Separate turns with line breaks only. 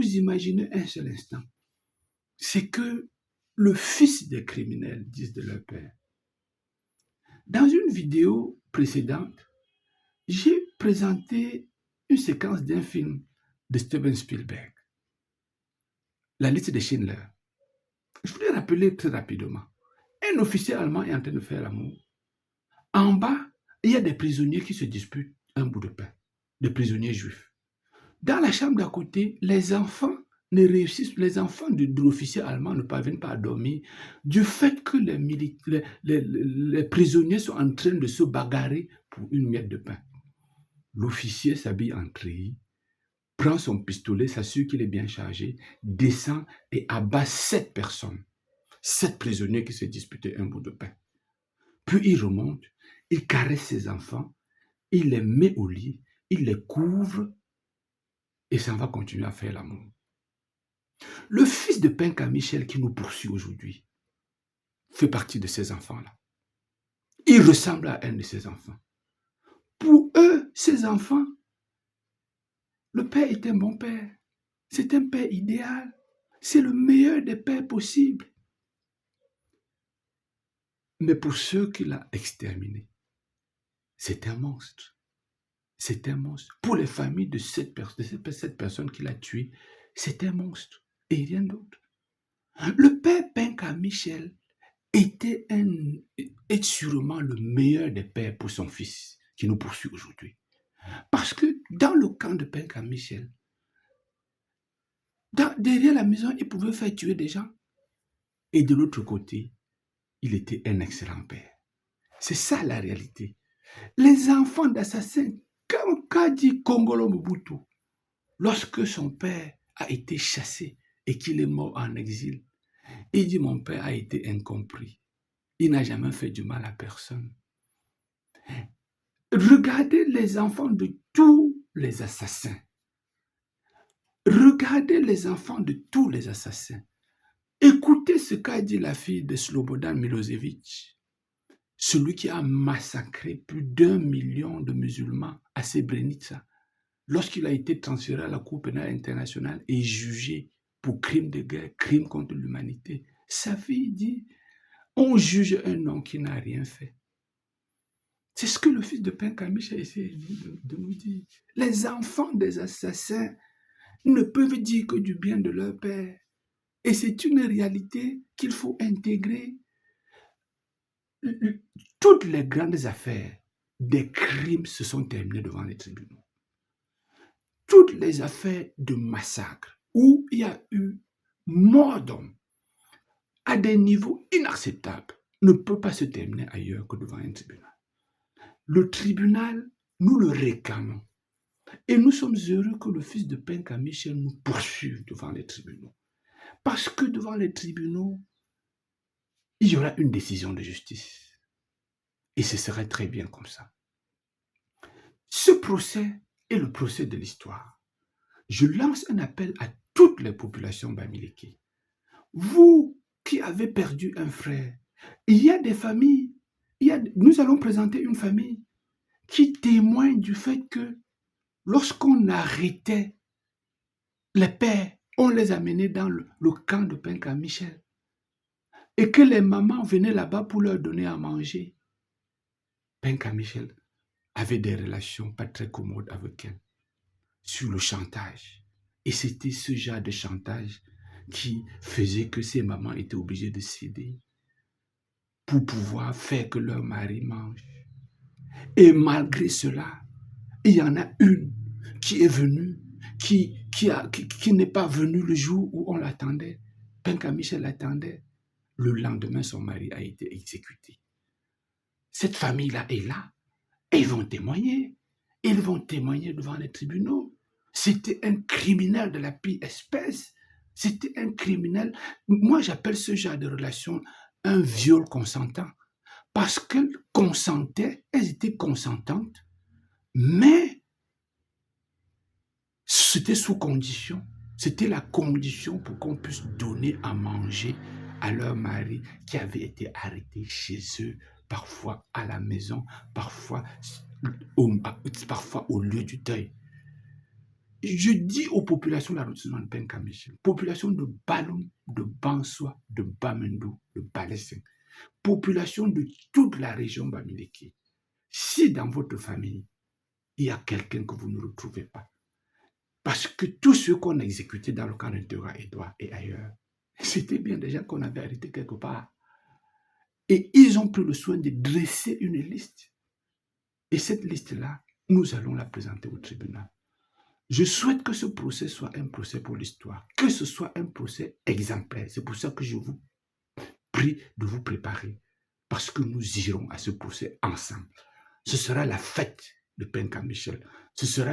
vous imaginez un seul instant, c'est que le fils des criminels disent de leur père. Dans une vidéo précédente, j'ai présenté une séquence d'un film de Steven Spielberg, La liste de Schindler. Je voulais rappeler très rapidement. Un officier allemand est en train de faire l'amour. En bas, il y a des prisonniers qui se disputent un bout de pain, des prisonniers juifs. Dans la chambre d'à côté, les enfants de l'officier allemand ne parviennent pas à dormir du fait que les prisonniers sont en train de se bagarrer pour une miette de pain. L'officier s'habille en treillis, prend son pistolet, s'assure qu'il est bien chargé, descend et abat 7 personnes, 7 prisonniers qui se disputaient un bout de pain. Puis il remonte, il caresse ses enfants, il les met au lit, il les couvre et s'en va continuer à faire l'amour. Le fils de Penka Michel qui nous poursuit aujourd'hui fait partie de ces enfants-là. Il ressemble à un de ces enfants. Pour eux, ces enfants, le père est un bon père. C'est un père idéal. C'est le meilleur des pères possibles. Mais pour ceux qu'il a exterminés, c'est un monstre. C'est un monstre. Pour les familles de cette personne qu'il a tuée, c'est un monstre et rien d'autre. Le père Penka Michel est sûrement le meilleur des pères pour son fils qui nous poursuit aujourd'hui. Parce que dans le camp de Penka Michel, derrière la maison, il pouvait faire tuer des gens. Et de l'autre côté, il était un excellent père. C'est ça la réalité. Les enfants d'assassins, comme qu'a dit Kongolo Mobutu, lorsque son père a été chassé et qu'il est mort en exil, il dit: mon père a été incompris. Il n'a jamais fait du mal à personne. Regardez les enfants de tous les assassins. Regardez les enfants de tous les assassins. Écoutez ce qu'a dit la fille de Slobodan Milosevic, celui qui a massacré plus d'1 million de musulmans à Srebrenica, lorsqu'il a été transféré à la Cour pénale internationale et jugé pour crimes de guerre, crimes contre l'humanité. Sa fille dit: on juge un homme qui n'a rien fait. C'est ce que le fils de Penka Michel a essayé de nous dire. Les enfants des assassins ne peuvent dire que du bien de leur père. Et c'est une réalité qu'il faut intégrer. Toutes les grandes affaires des crimes se sont terminées devant les tribunaux. Toutes les affaires de massacre où il y a eu mort d'hommes à des niveaux inacceptables ne peuvent pas se terminer ailleurs que devant un tribunal. Le tribunal, nous le réclamons. Et nous sommes heureux que le fils de Penka Michel nous poursuive devant les tribunaux. Parce que devant les tribunaux, il y aura une décision de justice. Et ce serait très bien comme ça. Ce procès est le procès de l'histoire. Je lance un appel à toutes les populations bamileke. Vous qui avez perdu un frère, il y a des familles, nous allons présenter une famille qui témoigne du fait que lorsqu'on arrêtait les pères, on les amenait dans le camp de Penka Michel et que les mamans venaient là-bas pour leur donner à manger. Penka Michel avait des relations pas très commodes avec elle sur le chantage. Et c'était ce genre de chantage qui faisait que ces mamans étaient obligées de céder pour pouvoir faire que leur mari mange. Et malgré cela, il y en a une qui est venue, qui n'est pas venue le jour où on l'attendait. Penka Michel l'attendait. Le lendemain, son mari a été exécuté. Cette famille-là est là. Et ils vont témoigner. Ils vont témoigner devant les tribunaux. C'était un criminel de la pire espèce. C'était un criminel. Moi, j'appelle ce genre de relation un viol consentant. Parce qu'elles consentaient, elles étaient consentantes, mais c'était sous condition. C'était la condition pour qu'on puisse donner à manger à leur mari qui avait été arrêté chez eux, parfois à la maison, parfois au lieu du deuil. Je dis aux populations de l'arrondissement de Penka-Michel, population de Baloum, de Bansoa, de Bamendou, de Balessing, population de toute la région Bamileke, si dans votre famille, il y a quelqu'un que vous ne retrouvez pas, parce que tous ceux qu'on a exécutés dans le camp d'Intera Edouard et ailleurs, c'était bien des gens qu'on avait arrêtés quelque part. Et ils ont pris le soin de dresser une liste. Et cette liste-là, nous allons la présenter au tribunal. Je souhaite que ce procès soit un procès pour l'histoire, que ce soit un procès exemplaire. C'est pour ça que je vous prie de vous préparer, parce que nous irons à ce procès ensemble. Ce sera la fête de Penka-Michel. Ce sera